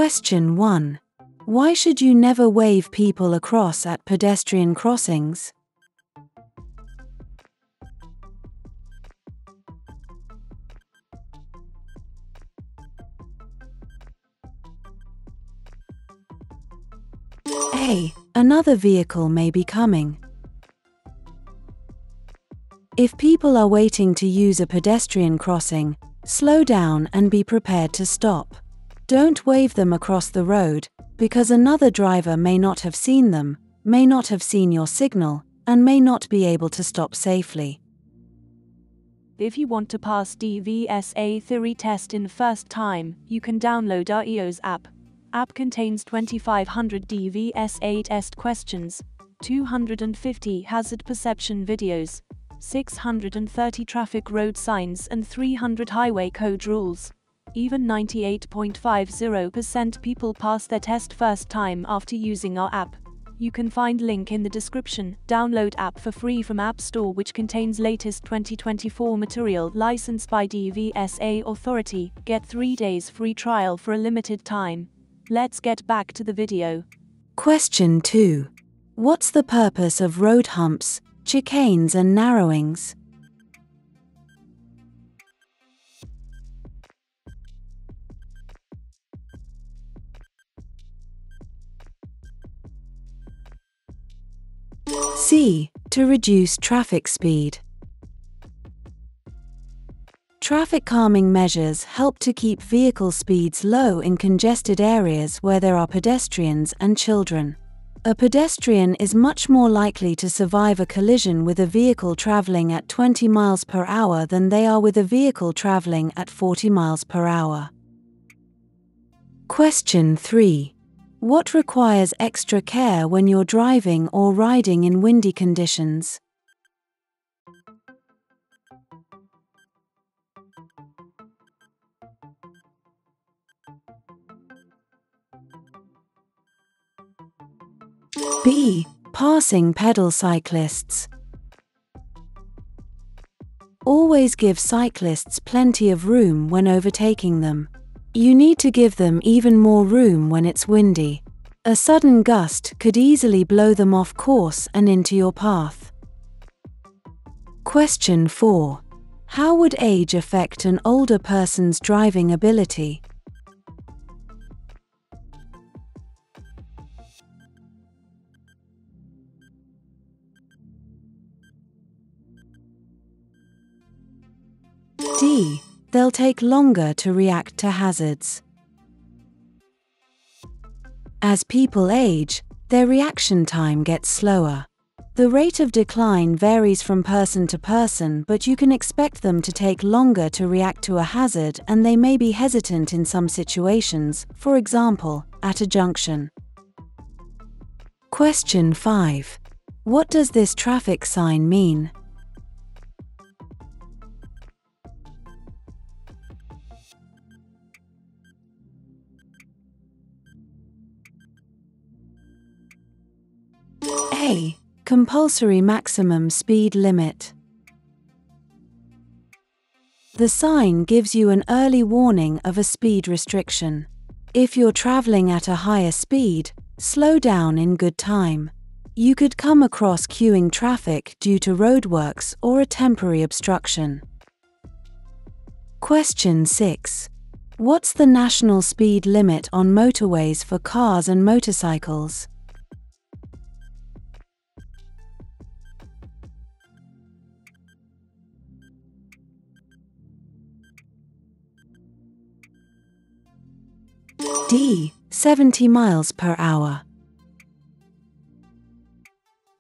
Question 1. Why should you never wave people across at pedestrian crossings? A. Another vehicle may be coming. If people are waiting to use a pedestrian crossing, slow down and be prepared to stop. Don't wave them across the road, because another driver may not have seen them, may not have seen your signal, and may not be able to stop safely. If you want to pass dvsa theory test in first time, you can download our EOS app. App contains 2500 dvsa test questions, 250 hazard perception videos, 630 traffic road signs and 300 highway code rules. Even 98.50% people pass their test first time after using our app. You can find link in the description. Download app for free from App Store, which contains latest 2024 material licensed by dvsa authority. Get 3 days free trial for a limited time. Let's get back to the video. Question 2. What's the purpose of road humps, chicanes and narrowings? C. To reduce traffic speed. Traffic calming measures help to keep vehicle speeds low in congested areas where there are pedestrians and children. A pedestrian is much more likely to survive a collision with a vehicle traveling at 20 miles per hour than they are with a vehicle traveling at 40 miles per hour. Question 3. What requires extra care when you're driving or riding in windy conditions? B. Passing pedal cyclists. Always give cyclists plenty of room when overtaking them. You need to give them even more room when it's windy. A sudden gust could easily blow them off course and into your path. Question 4. How would age affect an older person's driving ability? D. They'll take longer to react to hazards. As people age, their reaction time gets slower. The rate of decline varies from person to person, but you can expect them to take longer to react to a hazard, and they may be hesitant in some situations, for example, at a junction. Question 5. What does this traffic sign mean? A. Compulsory maximum speed limit. The sign gives you an early warning of a speed restriction. If you're traveling at a higher speed, slow down in good time. You could come across queuing traffic due to roadworks or a temporary obstruction. Question 6. What's the national speed limit on motorways for cars and motorcycles? D. 70 miles per hour.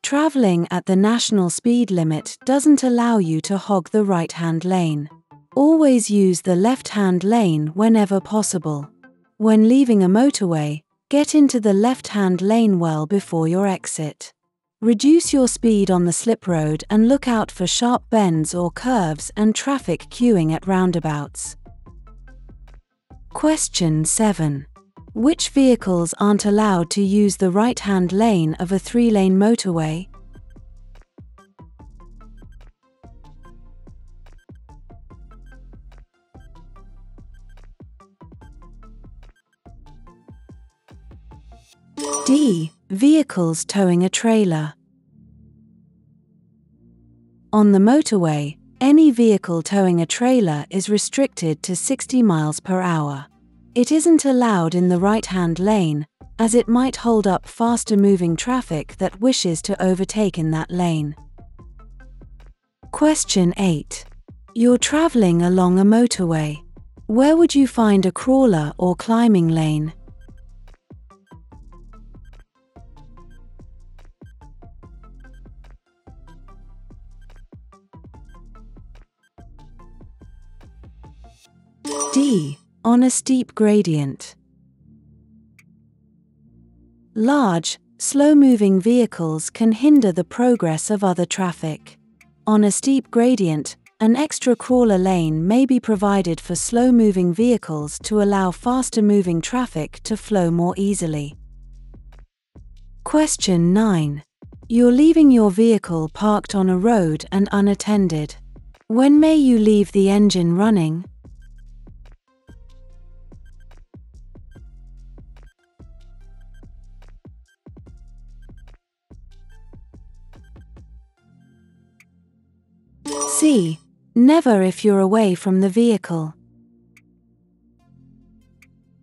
Traveling at the national speed limit doesn't allow you to hog the right-hand lane. Always use the left-hand lane whenever possible. When leaving a motorway, get into the left-hand lane well before your exit. Reduce your speed on the slip road and look out for sharp bends or curves and traffic queuing at roundabouts. Question 7. Which vehicles aren't allowed to use the right-hand lane of a 3-lane motorway? D. Vehicles towing a trailer. On the motorway, any vehicle towing a trailer is restricted to 60 miles per hour. It isn't allowed in the right-hand lane, as it might hold up faster-moving traffic that wishes to overtake in that lane. Question 8. You're traveling along a motorway. Where would you find a crawler or climbing lane? D. On a steep gradient. Large, slow-moving vehicles can hinder the progress of other traffic. On a steep gradient, an extra crawler lane may be provided for slow-moving vehicles to allow faster-moving traffic to flow more easily. Question 9. You're leaving your vehicle parked on a road and unattended. When may you leave the engine running? C. Never if you're away from the vehicle.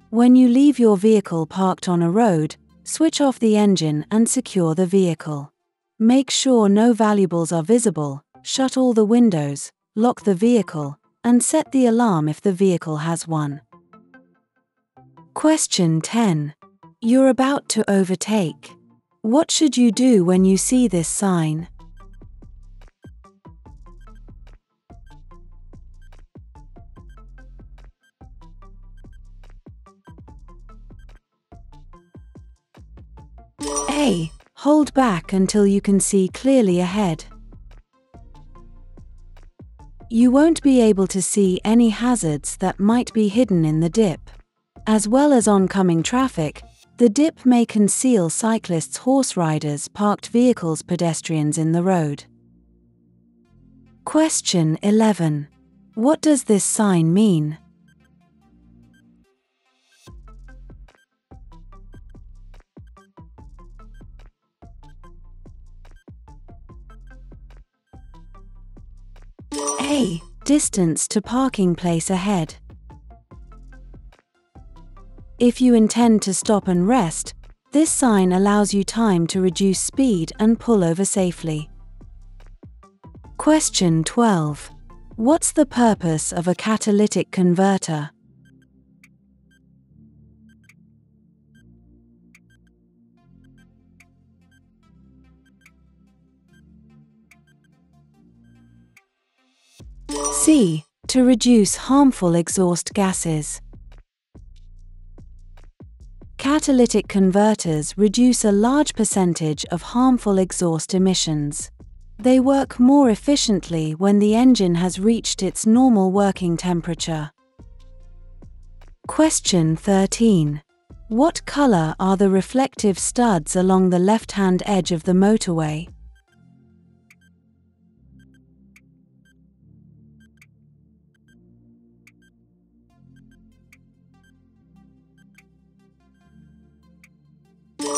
When you leave your vehicle parked on a road, switch off the engine and secure the vehicle. Make sure no valuables are visible, shut all the windows, lock the vehicle, and set the alarm if the vehicle has one. Question 10. You're about to overtake. What should you do when you see this sign? A. Hold back until you can see clearly ahead. You won't be able to see any hazards that might be hidden in the dip. As well as oncoming traffic, the dip may conceal cyclists, horse riders, parked vehicles, pedestrians in the road. Question 11. What does this sign mean? A. Distance to parking place ahead. If you intend to stop and rest, this sign allows you time to reduce speed and pull over safely. Question 12. What's the purpose of a catalytic converter? C. To reduce harmful exhaust gases. Catalytic converters reduce a large percentage of harmful exhaust emissions. They work more efficiently when the engine has reached its normal working temperature. Question 13. What color are the reflective studs along the left-hand edge of the motorway?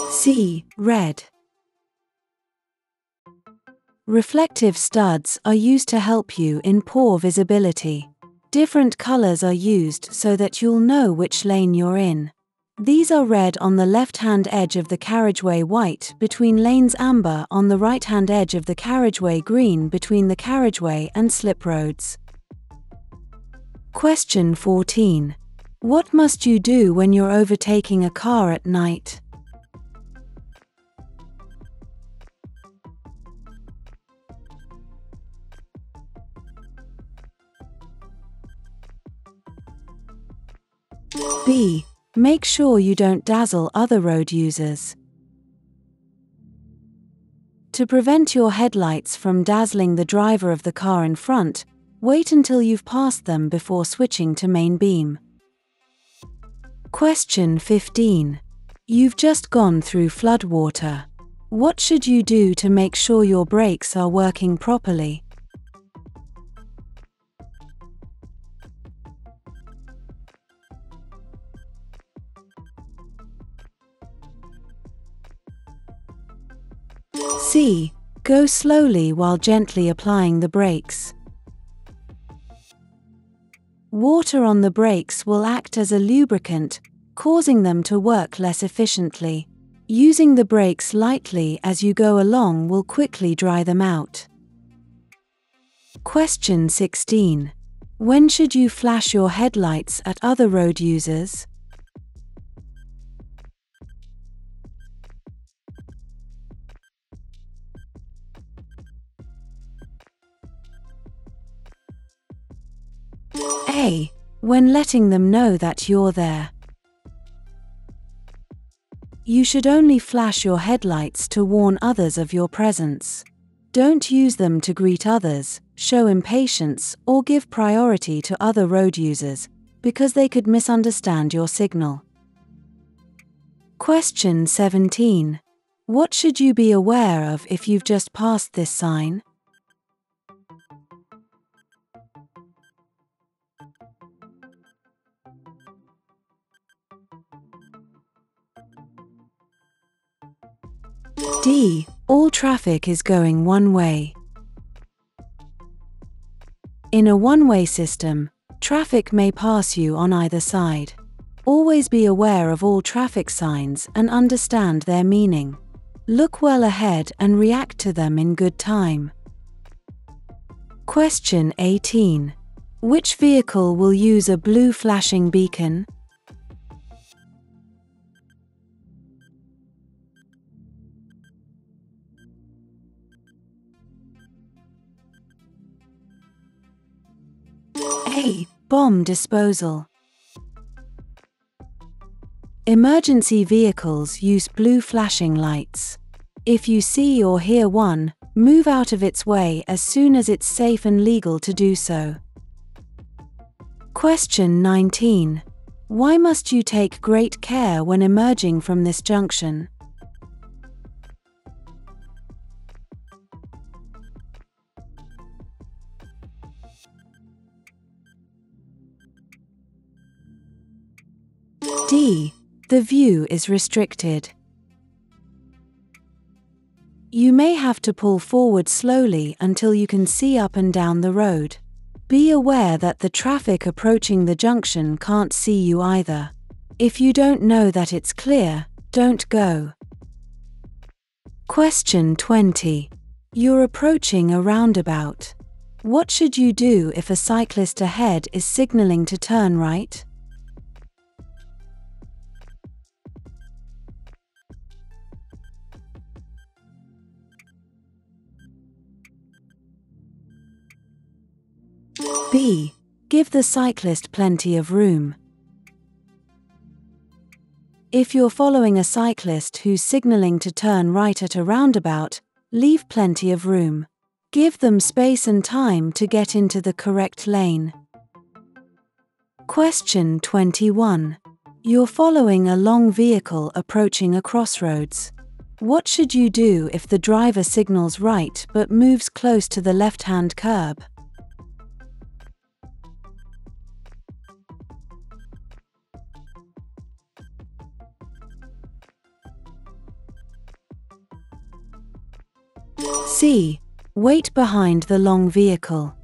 C. Red. Reflective studs are used to help you in poor visibility. Different colors are used so that you'll know which lane you're in. These are red on the left-hand edge of the carriageway, white between lanes, amber on the right-hand edge of the carriageway, green between the carriageway and slip roads. Question 14. What must you do when you're overtaking a car at night? B. Make sure you don't dazzle other road users. To prevent your headlights from dazzling the driver of the car in front, wait until you've passed them before switching to main beam. Question 15. You've just gone through floodwater. What should you do to make sure your brakes are working properly? C. Go slowly while gently applying the brakes. Water on the brakes will act as a lubricant, causing them to work less efficiently. Using the brakes lightly as you go along will quickly dry them out. Question 16. When should you flash your headlights at other road users? A. When letting them know that you're there. You should only flash your headlights to warn others of your presence. Don't use them to greet others, show impatience, or give priority to other road users, because they could misunderstand your signal. Question 17. What should you be aware of if you've just passed this sign? D. All traffic is going one way. In a one-way system, traffic may pass you on either side. Always be aware of all traffic signs and understand their meaning. Look well ahead and react to them in good time. Question 18. Which vehicle will use a blue flashing beacon? A. Bomb disposal. Emergency vehicles use blue flashing lights. If you see or hear one, move out of its way as soon as it's safe and legal to do so. Question 19. Why must you take great care when emerging from this junction? D. The view is restricted. You may have to pull forward slowly until you can see up and down the road. Be aware that the traffic approaching the junction can't see you either. If you don't know that it's clear, don't go. Question 20. You're approaching a roundabout. What should you do if a cyclist ahead is signaling to turn right? B. Give the cyclist plenty of room. If you're following a cyclist who's signaling to turn right at a roundabout, leave plenty of room. Give them space and time to get into the correct lane. Question 21. You're following a long vehicle approaching a crossroads. What should you do if the driver signals right but moves close to the left-hand curb? C. Wait behind the long vehicle.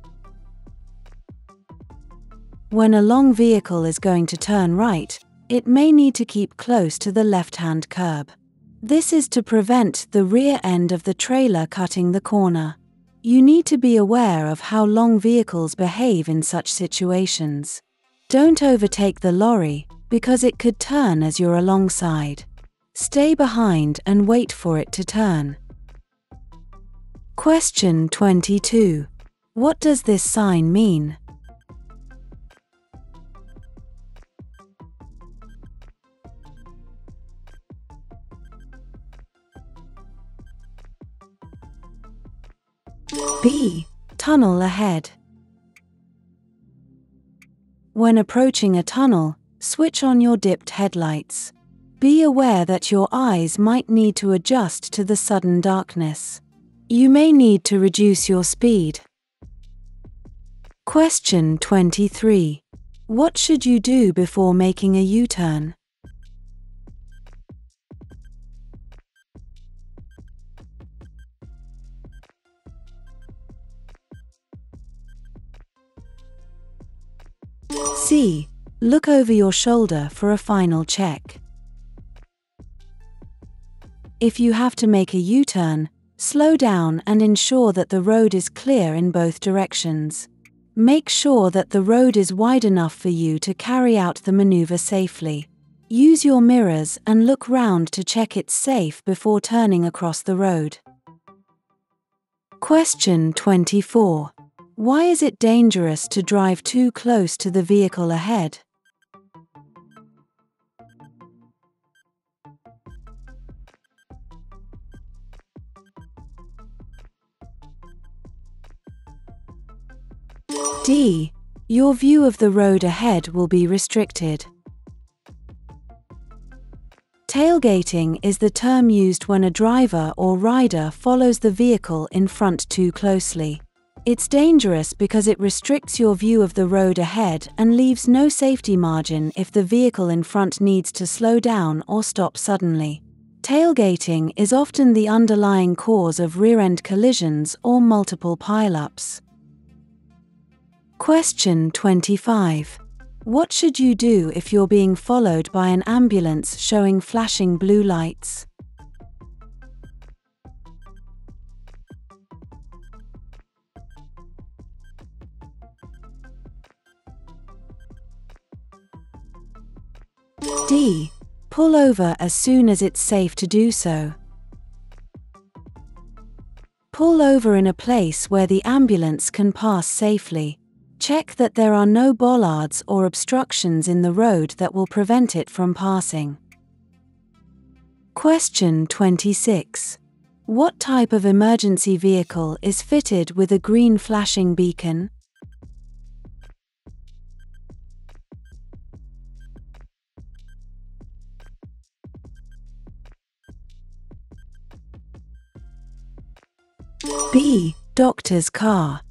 When a long vehicle is going to turn right, it may need to keep close to the left-hand curb. This is to prevent the rear end of the trailer cutting the corner. You need to be aware of how long vehicles behave in such situations. Don't overtake the lorry, because it could turn as you're alongside. Stay behind and wait for it to turn. Question 22. What does this sign mean? B. Tunnel ahead. When approaching a tunnel, switch on your dipped headlights. Be aware that your eyes might need to adjust to the sudden darkness. You may need to reduce your speed. Question 23. What should you do before making a U-turn? C. Look over your shoulder for a final check. If you have to make a U-turn, slow down and ensure that the road is clear in both directions. Make sure that the road is wide enough for you to carry out the maneuver safely. Use your mirrors and look round to check it's safe before turning across the road. Question 24. Why is it dangerous to drive too close to the vehicle ahead? D. Your view of the road ahead will be restricted. Tailgating is the term used when a driver or rider follows the vehicle in front too closely. It's dangerous because it restricts your view of the road ahead and leaves no safety margin if the vehicle in front needs to slow down or stop suddenly. Tailgating is often the underlying cause of rear-end collisions or multiple pile-ups. Question 25. What should you do if you're being followed by an ambulance showing flashing blue lights? D. Pull over as soon as it's safe to do so. Pull over in a place where the ambulance can pass safely. Check that there are no bollards or obstructions in the road that will prevent it from passing. Question 26. What type of emergency vehicle is fitted with a green flashing beacon? B. Doctor's car.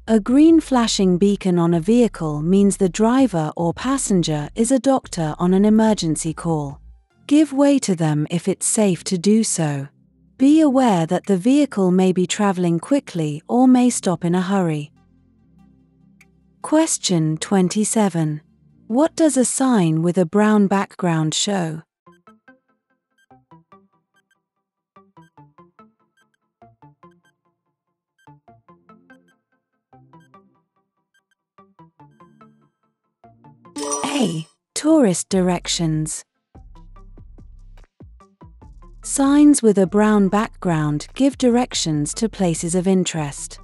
A green flashing beacon on a vehicle means the driver or passenger is a doctor on an emergency call. Give way to them if it's safe to do so. Be aware that the vehicle may be traveling quickly or may stop in a hurry. Question 27. What does a sign with a brown background show? A. Tourist directions. Signs with a brown background give directions to places of interest.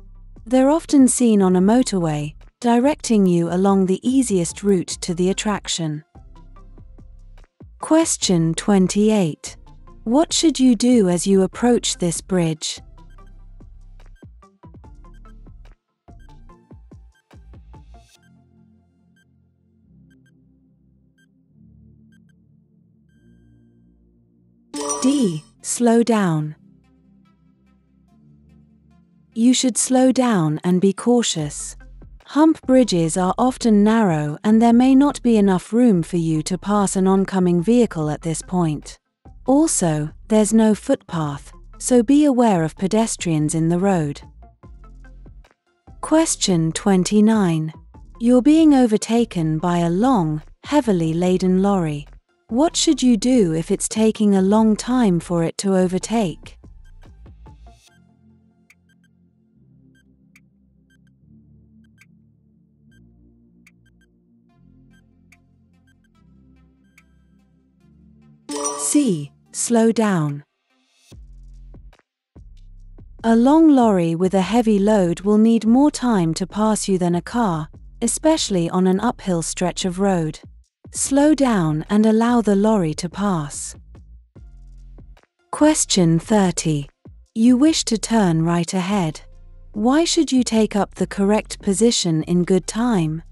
They're often seen on a motorway, directing you along the easiest route to the attraction. Question 28. What should you do as you approach this bridge? D. Slow down. You should slow down and be cautious. Hump bridges are often narrow and there may not be enough room for you to pass an oncoming vehicle at this point. Also, there's no footpath, so be aware of pedestrians in the road. Question 29. You're being overtaken by a long, heavily laden lorry. What should you do if it's taking a long time for it to overtake? C. Slow down. A long lorry with a heavy load will need more time to pass you than a car, especially on an uphill stretch of road. Slow down and allow the lorry to pass. Question 30. You wish to turn right ahead. Why should you take up the correct position in good time?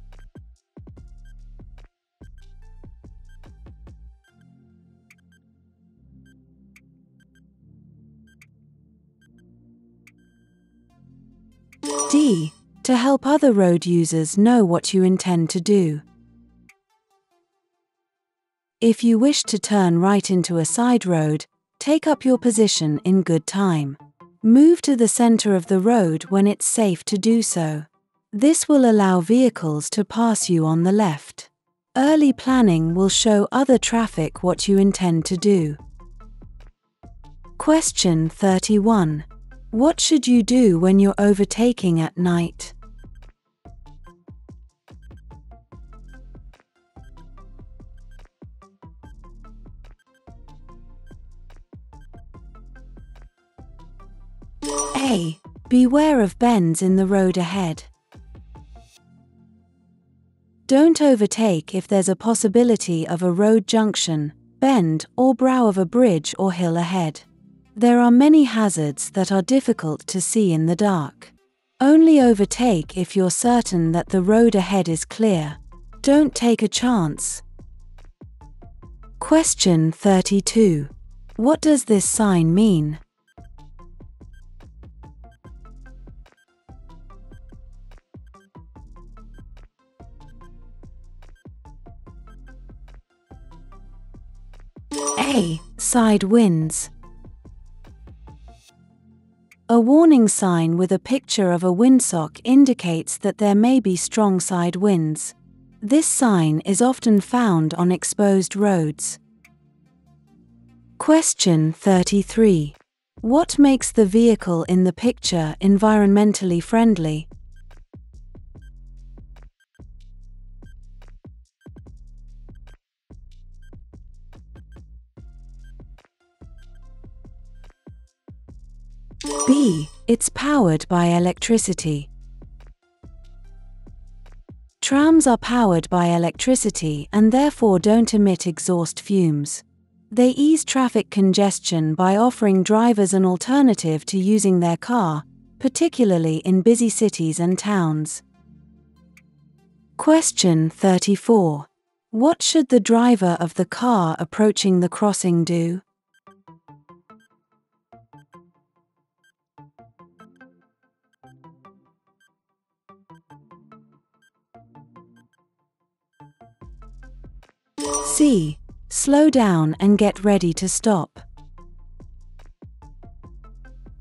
D. To help other road users know what you intend to do. If you wish to turn right into a side road, take up your position in good time. Move to the center of the road when it's safe to do so. This will allow vehicles to pass you on the left. Early planning will show other traffic what you intend to do. Question 31. What should you do when you're overtaking at night? A. Beware of bends in the road ahead. Don't overtake if there's a possibility of a road junction, bend, or brow of a bridge or hill ahead. There are many hazards that are difficult to see in the dark. Only overtake if you're certain that the road ahead is clear. Don't take a chance. Question 32. What does this sign mean? A. Side winds. A warning sign with a picture of a windsock indicates that there may be strong side winds. This sign is often found on exposed roads. Question 33. What makes the vehicle in the picture environmentally friendly? B. It's powered by electricity. Trams are powered by electricity and therefore don't emit exhaust fumes. They ease traffic congestion by offering drivers an alternative to using their car, particularly in busy cities and towns. Question 34. What should the driver of the car approaching the crossing do? C. Slow down and get ready to stop.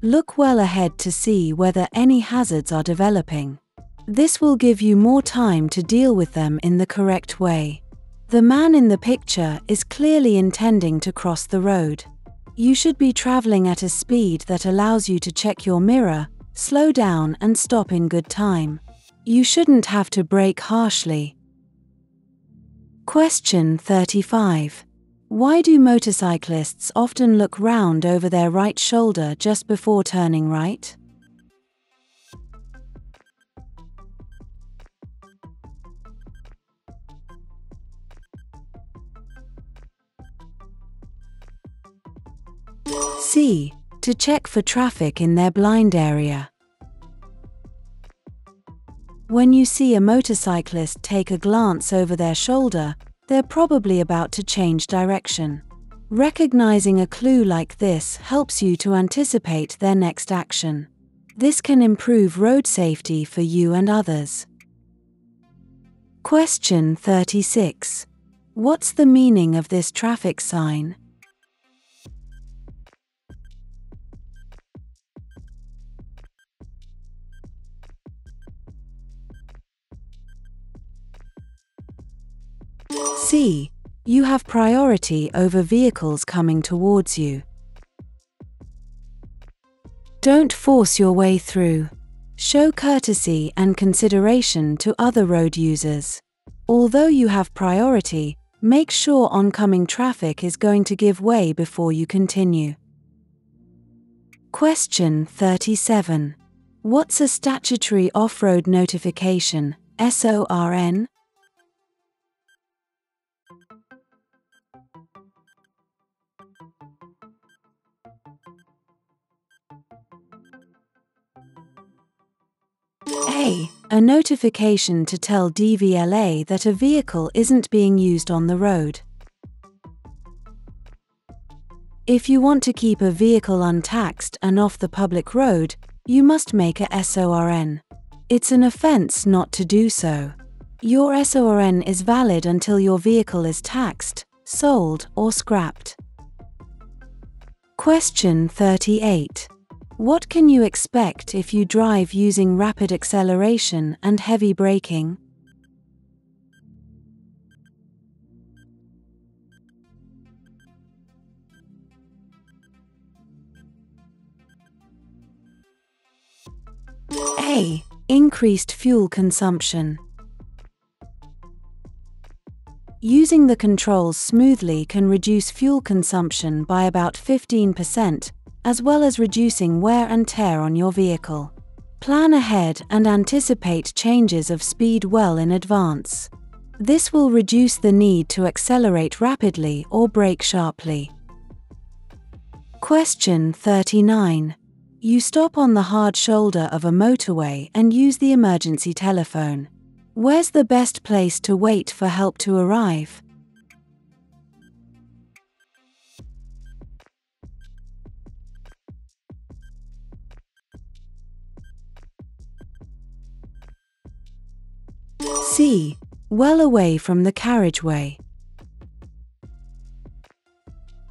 Look well ahead to see whether any hazards are developing. This will give you more time to deal with them in the correct way. The man in the picture is clearly intending to cross the road. You should be traveling at a speed that allows you to check your mirror, slow down and stop in good time. You shouldn't have to brake harshly. Question 35. Why do motorcyclists often look round over their right shoulder just before turning right? C. To check for traffic in their blind area. When you see a motorcyclist take a glance over their shoulder, they're probably about to change direction. Recognizing a clue like this helps you to anticipate their next action. This can improve road safety for you and others. Question 36. What's the meaning of this traffic sign? C. You have priority over vehicles coming towards you. Don't force your way through. Show courtesy and consideration to other road users. Although you have priority, make sure oncoming traffic is going to give way before you continue. Question 37. What's a statutory off-road notification, SORN? A. A notification to tell DVLA that a vehicle isn't being used on the road. If you want to keep a vehicle untaxed and off the public road, you must make a SORN. It's an offense not to do so. Your SORN is valid until your vehicle is taxed, sold, or scrapped. Question 38. What can you expect if you drive using rapid acceleration and heavy braking? A. Increased fuel consumption. Using the controls smoothly can reduce fuel consumption by about 15%, as well as reducing wear and tear on your vehicle. Plan ahead and anticipate changes of speed well in advance. This will reduce the need to accelerate rapidly or brake sharply. Question 39. You stop on the hard shoulder of a motorway and use the emergency telephone. Where's the best place to wait for help to arrive? C. Well away from the carriageway.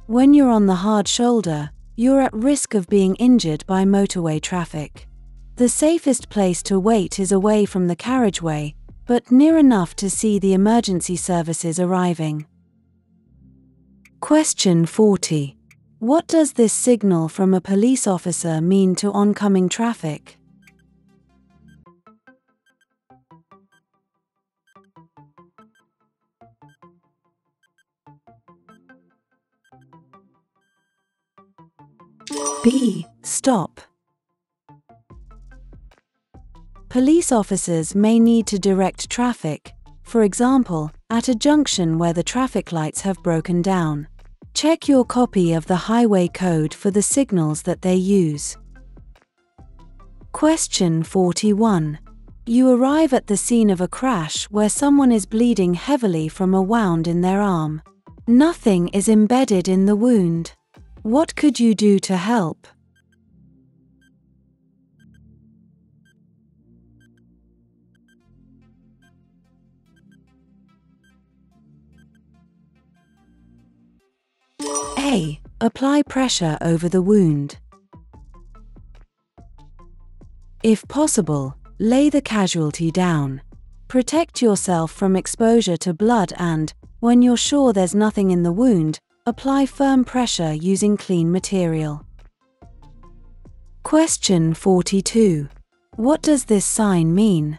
When you're on the hard shoulder, you're at risk of being injured by motorway traffic. The safest place to wait is away from the carriageway, but near enough to see the emergency services arriving. Question 40. What does this signal from a police officer mean to oncoming traffic? B. Stop. Police officers may need to direct traffic, for example, at a junction where the traffic lights have broken down. Check your copy of the highway code for the signals that they use. Question 41. You arrive at the scene of a crash where someone is bleeding heavily from a wound in their arm. Nothing is embedded in the wound. What could you do to help? A. Apply pressure over the wound. If possible, lay the casualty down. Protect yourself from exposure to blood and, when you're sure there's nothing in the wound, apply firm pressure using clean material. Question 42. What does this sign mean?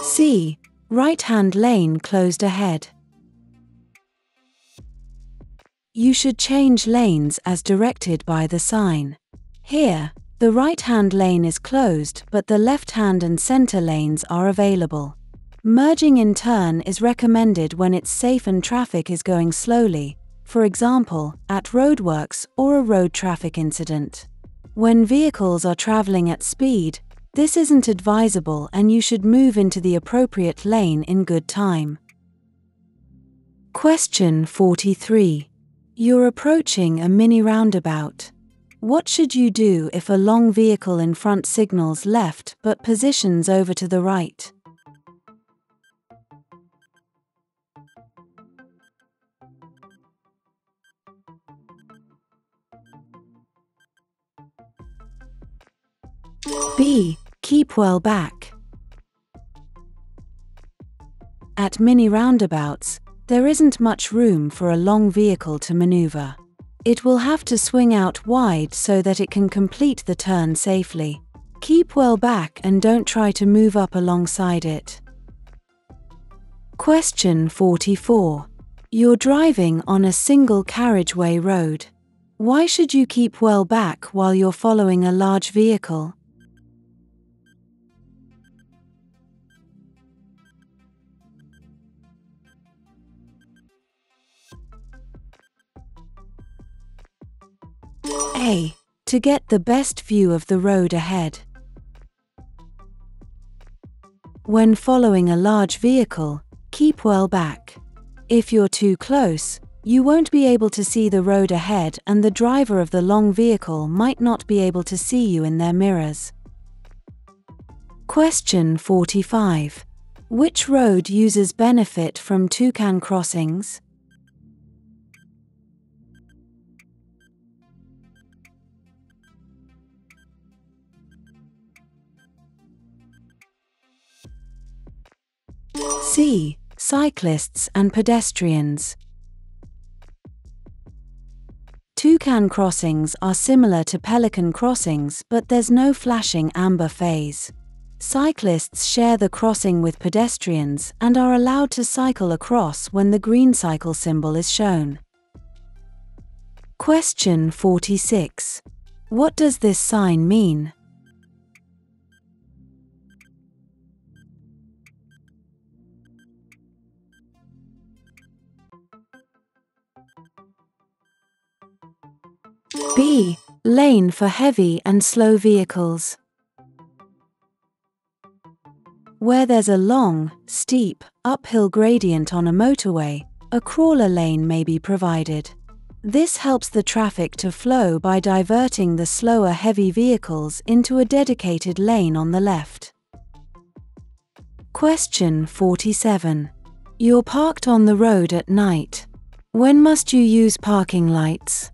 C. Right-hand lane closed ahead. You should change lanes as directed by the sign. Here, the right-hand lane is closed but the left-hand and center lanes are available. Merging in turn is recommended when it's safe and traffic is going slowly, for example, at roadworks or a road traffic incident. When vehicles are traveling at speed, this isn't advisable and you should move into the appropriate lane in good time. Question 43. You're approaching a mini roundabout. What should you do if a long vehicle in front signals left but positions over to the right? B. Keep well back. At mini roundabouts, there isn't much room for a long vehicle to maneuver. It will have to swing out wide so that it can complete the turn safely. Keep well back and don't try to move up alongside it. Question 44. You're driving on a single carriageway road. Why should you keep well back while you're following a large vehicle? A. To get the best view of the road ahead. When following a large vehicle, keep well back. If you're too close, you won't be able to see the road ahead and the driver of the long vehicle might not be able to see you in their mirrors. Question 45. Which road users benefit from toucan crossings? C. Cyclists and pedestrians. Toucan crossings are similar to pelican crossings, but there's no flashing amber phase. Cyclists share the crossing with pedestrians and are allowed to cycle across when the green cycle symbol is shown. Question 46. What does this sign mean? B. Lane for heavy and slow vehicles. Where there's a long, steep, uphill gradient on a motorway, a crawler lane may be provided. This helps the traffic to flow by diverting the slower heavy vehicles into a dedicated lane on the left. Question 47. You're parked on the road at night. When must you use parking lights?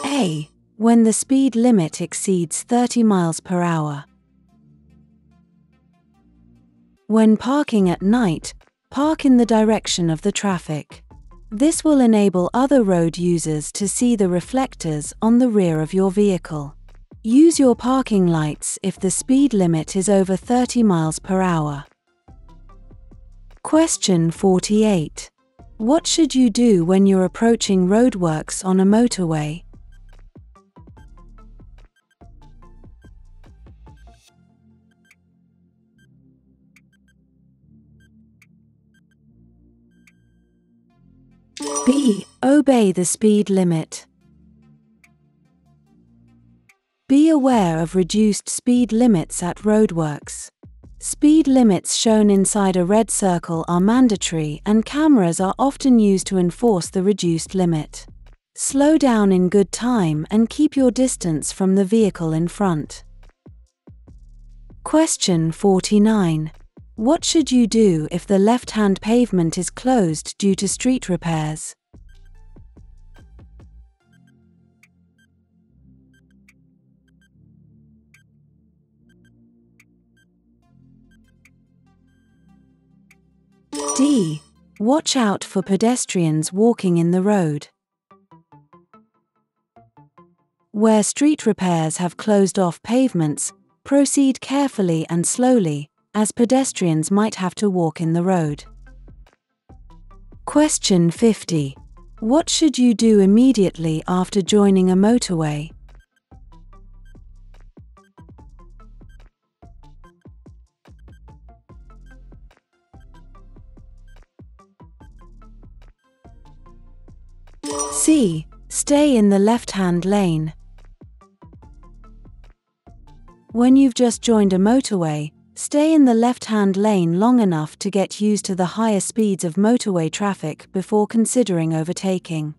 A. When the speed limit exceeds 30 miles per hour. When parking at night, park in the direction of the traffic. This will enable other road users to see the reflectors on the rear of your vehicle. Use your parking lights if the speed limit is over 30 miles per hour. Question 48. What should you do when you're approaching roadworks on a motorway? B. Obey the speed limit. Be aware of reduced speed limits at roadworks. Speed limits shown inside a red circle are mandatory, and cameras are often used to enforce the reduced limit. Slow down in good time and keep your distance from the vehicle in front. Question 49. What should you do if the left-hand pavement is closed due to street repairs? D. Watch out for pedestrians walking in the road. Where street repairs have closed off pavements, proceed carefully and slowly, as pedestrians might have to walk in the road. Question 50. What should you do immediately after joining a motorway? C. Stay in the left-hand lane. When you've just joined a motorway, stay in the left-hand lane long enough to get used to the higher speeds of motorway traffic before considering overtaking.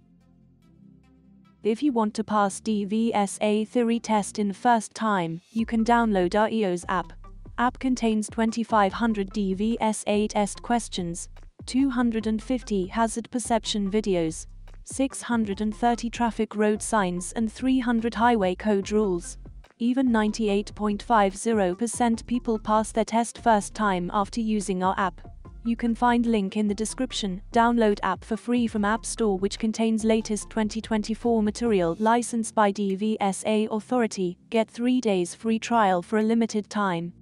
If you want to pass dvsa theory test in first time, you can download our EOS app. App contains 2500 dvsa test questions, 250 hazard perception videos, 630 traffic road signs and 300 highway code rules. Even 98.50% people pass their test first time after using our app. You can find link in the description. Download app for free from App Store, which contains latest 2024 material licensed by DVSA authority. Get 3 days free trial for a limited time.